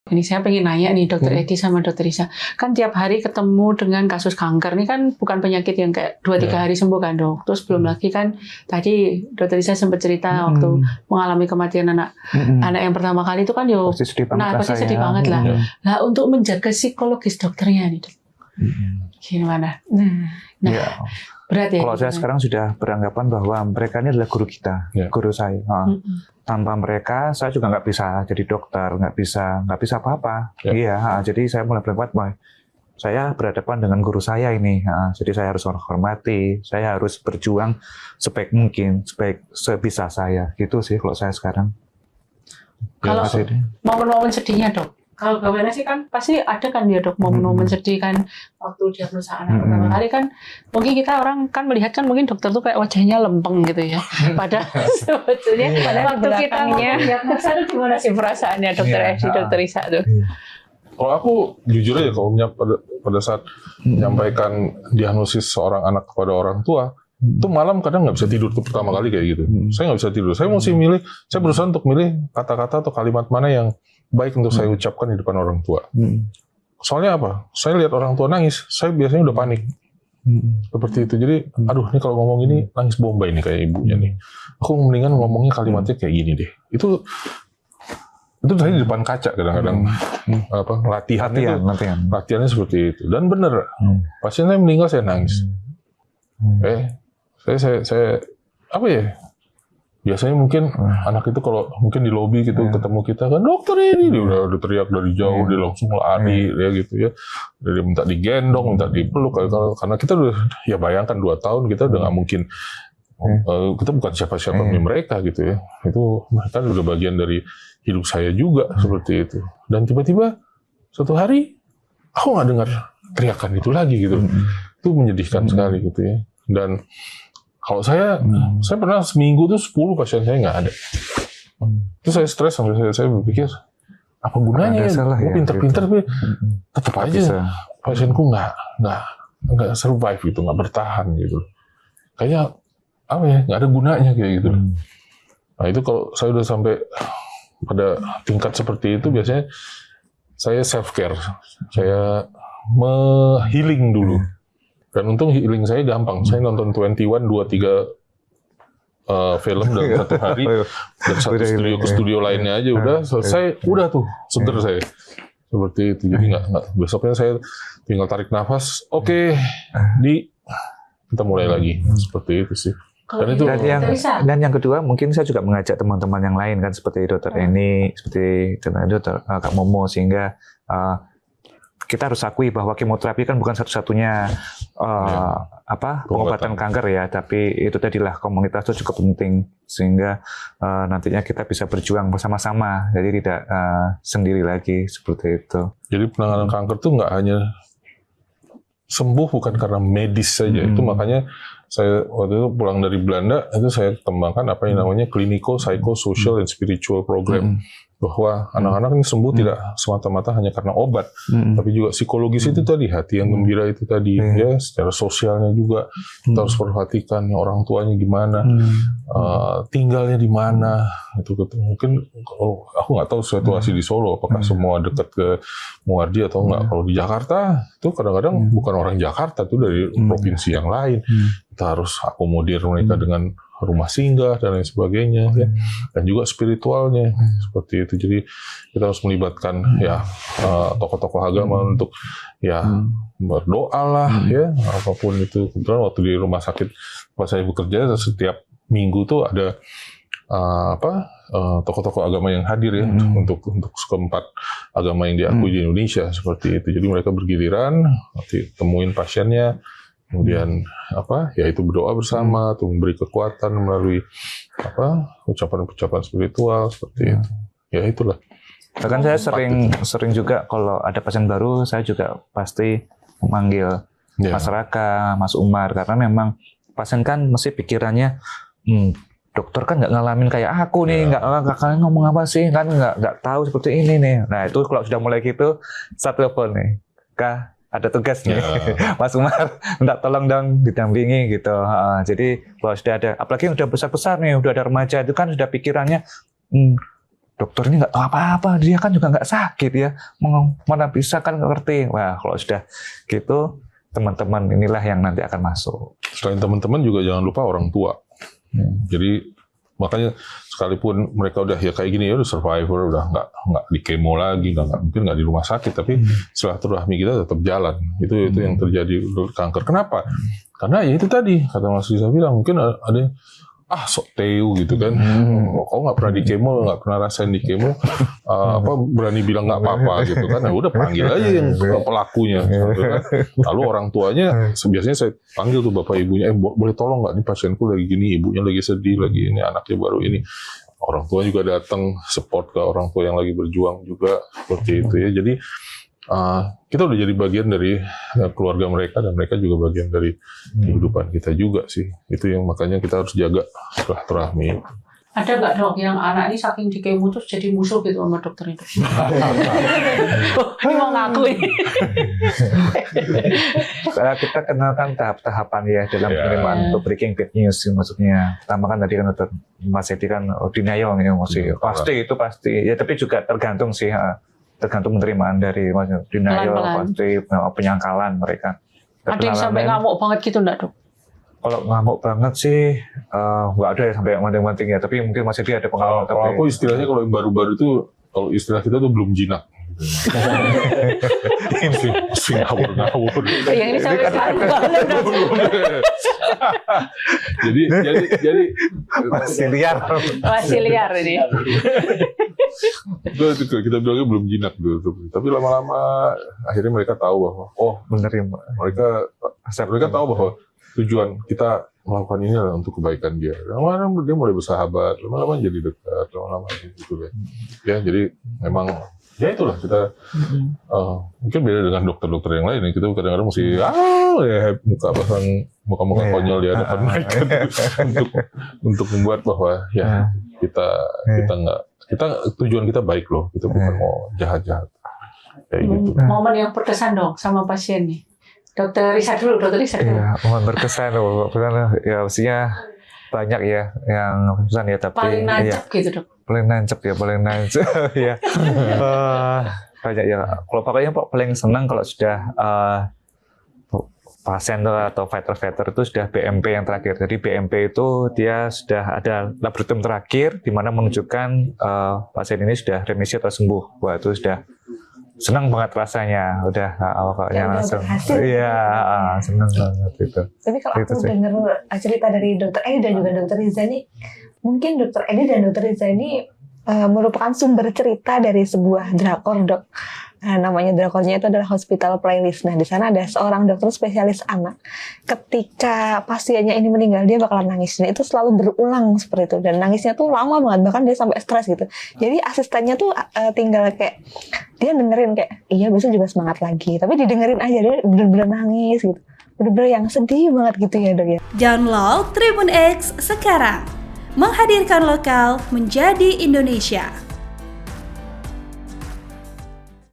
Ini saya pengen nanya nih Dokter Edi sama Dokter Isa, kan tiap hari ketemu dengan kasus kanker nih kan bukan penyakit yang kayak 2-3 hari sembuh kan dok. Terus belum lagi kan tadi Dokter Isa sempat cerita waktu mengalami kematian anak yang pertama kali itu kan yo, pasti sedih banget lah. Nah untuk menjaga psikologis dokternya nih dok, gimana? Nah ya. berat ya. Kalau saya sekarang sudah beranggapan bahwa mereka ini adalah guru kita, guru saya. Tanpa mereka, saya juga nggak bisa jadi dokter, nggak bisa apa-apa. Iya, jadi saya mulai berpikir, saya berhadapan dengan guru saya ini. Jadi saya harus hormati, saya harus berjuang sebaik mungkin, sebisa saya. Gitu sih kalau saya sekarang. Kalau momen-momen sedihnya dok, kalau gimana sih kan pasti ada kan ya dok momen-momen sedih kan waktu diagnosa anak pertama kali kan mungkin kita orang kan melihat kan mungkin dokter tuh kayak wajahnya lempeng gitu ya. Padahal sebetulnya waktu kita diagnosa itu gimana sih perasaannya Dokter Edi, Dokter Isa tuh? Kalau aku jujur aja kalau pada saat menyampaikan diagnosis seorang anak kepada orang tua itu malam kadang nggak bisa tidur tuh pertama kali kayak gitu. Saya nggak bisa tidur. Saya mesti milih. Saya berusaha untuk milih kata-kata atau kalimat mana yang baik untuk saya ucapkan di depan orang tua. Soalnya apa? Saya lihat orang tua nangis, saya biasanya udah panik. Seperti itu. Jadi, aduh, ini kalau ngomong ini nangis bombay nih kayak ibunya nih. Aku mendingan ngomongnya kalimatnya kayak gini deh. Itu saya di depan kaca kadang-kadang latihannya seperti itu. Dan bener, pasien saya meninggal saya nangis. Saya apa ya? Biasanya mungkin anak itu kalau mungkin di lobi gitu ketemu kita kan dokter ini dia udah teriak dari jauh, dia langsung lari ya gitu ya. Dia minta digendong, minta dipeluk karena kita udah ya bayangkan 2 tahun kita udah nggak mungkin kita bukan siapa-siapa mereka gitu ya. Itu mereka udah bagian dari hidup saya juga seperti itu. Dan tiba-tiba suatu hari aku nggak dengar teriakan itu lagi gitu. Itu menyedihkan sekali gitu ya. Dan kalau saya pernah seminggu tuh 10 pasien saya nggak ada. Itu saya stres sampai saya berpikir apa gunanya ya? Gue pinter-pinter tapi tetap aja pasienku nggak survive gitu, nggak bertahan gitu. Kayaknya apa ya? Nggak ada gunanya kayak gitu. Nah itu kalau saya udah sampai pada tingkat seperti itu biasanya saya self care, saya healing dulu. Dan untung healing saya gampang. Saya nonton 21, 2-3 film dalam satu hari. Dan satu studio ke studio lainnya aja udah selesai. Udah tuh, seger saya. Seperti itu. Jadi nggak besoknya saya tinggal tarik nafas. Oke, kita mulai lagi. Seperti itu sih. Dan yang kedua, mungkin saya juga mengajak teman-teman yang lain kan seperti Dokter Eni, seperti Dokter Kak Momo, sehingga kita harus akui bahwa kemoterapi kan bukan satu-satunya pengobatan kanker ya, tapi itu tadilah komunitas itu cukup penting sehingga nantinya kita bisa berjuang bersama-sama, jadi tidak sendiri lagi seperti itu. Jadi penanganan kanker itu nggak hanya sembuh bukan karena medis saja, itu makanya saya waktu itu pulang dari Belanda itu saya kembangkan apa yang namanya clinical, psycho, social, and spiritual program. Bahwa anak-anak ini sembuh tidak semata-mata hanya karena obat, tapi juga psikologis itu tadi, hati yang gembira itu tadi, ya secara sosialnya juga kita harus perhatikan orang tuanya gimana, tinggalnya di mana, itu mungkin aku nggak tahu situasi di Solo, apakah semua dekat ke Muardi atau nggak. Kalau di Jakarta itu kadang-kadang bukan orang Jakarta, itu dari provinsi yang lain, kita harus akomodir mereka dengan rumah singgah dan lain sebagainya, ya. Dan juga spiritualnya seperti itu. Jadi kita harus melibatkan ya tokoh-tokoh agama untuk ya berdoa lah, ya apapun itu. Kebetulan waktu di rumah sakit pas saya bekerja setiap minggu tuh ada tokoh-tokoh agama yang hadir ya untuk keempat agama yang diakui di Indonesia seperti itu. Jadi mereka bergiliran, nanti temuin pasiennya. Kemudian yaitu berdoa bersama, atau memberi kekuatan melalui ucapan-ucapan spiritual seperti itu. Ya itulah. Bahkan saya sering juga kalau ada pasien baru, saya juga pasti memanggil Mas Raka, Mas Umar, karena memang pasien kan mesti pikirannya, dokter kan nggak ngalamin kayak aku nih, nggak kalian ngomong apa sih, kan nggak tahu seperti ini nih. Nah itu kalau sudah mulai gitu, satu telepon nih, Kak, ada tugas nih, Mas Umar, minta tolong dong didampingi gitu. Jadi kalau sudah ada, apalagi yang udah besar-besar nih, udah ada remaja, itu kan sudah pikirannya dokter ini nggak tahu apa-apa, dia kan juga nggak sakit ya, mana bisa kan ngerti. Wah, kalau sudah gitu, teman-teman inilah yang nanti akan masuk. Selain teman-teman juga jangan lupa orang tua. Jadi makanya sekalipun mereka udah ya kayak gini ya, udah survivor, udah nggak di kemo lagi, mungkin nggak di rumah sakit, tapi silaturahmi kita tetap jalan. Itu yang terjadi untuk kanker. Kenapa? Karena ya itu tadi kata Mas Rizal bilang, mungkin ada yang sok teu gitu kan, kau nggak pernah di kemo, nggak pernah rasain di kemo, berani bilang nggak apa-apa gitu kan, nah, udah panggil aja yang pelakunya, gitu kan. Lalu orang tuanya, biasanya saya panggil tuh bapak ibunya, boleh tolong nggak, nih pasienku lagi gini, ibunya lagi sedih, lagi ini, anaknya baru ini, orang tua juga datang support ke orang tua yang lagi berjuang juga seperti itu ya. Jadi kita udah jadi bagian dari keluarga mereka, dan mereka juga bagian dari kehidupan kita juga sih. Itu yang makanya kita harus jaga silaturahmi. Ada nggak dok yang anak ini saking di kemo terus jadi musuh gitu sama dokter itu? Ini mau ngaku ini. Kita kenalkan tahap-tahapan ya dalam penerimaan untuk breaking bad news, maksudnya. Pertama kan tadi kan Mas Edi kan denial ya, masih pasti itu pasti. Ya tapi juga tergantung sih. Tergantung penerimaan dari denial, pasti penyangkalan mereka. Ada yang sampai ngamuk banget gitu enggak dok? Kalau ngamuk banget sih nggak ada ya sampai manting-manting ya, tapi mungkin masih dia ada pengalaman. Kalau aku istilahnya kalau yang baru-baru itu, kalau istilah kita tuh belum jinak. Sing ngawur-ngawur. Yang ini sampai jadi masih liar ini. Kita bilangnya belum jinak dulu, tapi lama-lama akhirnya mereka tahu bahwa menerima. Mereka tahu bahwa tujuan kita melakukan ini adalah untuk kebaikan dia. Lama-lama dia mulai bersahabat, lama-lama jadi dekat, lama-lama gitu kan. Ya, jadi memang ya itulah kita mungkin beda dengan dokter-dokter yang lain. Kita kadang-kadang mesti muka-muka konyol di hadapan mereka untuk membuat bahwa ya kita tujuan kita baik loh, kita bukan mau jahat-jahat kayak gitu. Momen yang berkesan dong sama pasien nih. Dokter Risa dulu. Iya, momen berkesan loh. Ya maksudnya banyak ya yang berkesan ya, tapi paling nancep gitu dok. Paling nancep ya. Banyak ya. Kalau pokoknya paling senang kalau sudah pasien atau fighter itu sudah BMP yang terakhir. Jadi BMP itu dia sudah ada laboratorium terakhir di mana menunjukkan pasien ini sudah remisi atau sembuh. Wah, itu sudah senang banget rasanya. Udah pokoknya langsung. Iya, senang banget itu. Tapi kalau aku dengar cerita dari Dokter Edi dan juga Dokter Riza ini, mungkin Dokter Edi dan Dokter Riza ini merupakan sumber cerita dari sebuah drakor, Dok. Namanya drakornya itu adalah Hospital Playlist. Nah, di sana ada seorang dokter spesialis anak. Ketika pasiennya ini meninggal, dia bakalan nangis. Dan itu selalu berulang seperti itu. Dan nangisnya tuh lama banget, bahkan dia sampai stres gitu. Jadi asistennya tuh tinggal kayak, dia dengerin kayak, iya besok juga semangat lagi. Tapi didengerin aja, dia bener-bener nangis gitu. Bener-bener yang sedih banget gitu ya, Dok ya. Download Tribun X sekarang. Menghadirkan lokal menjadi Indonesia.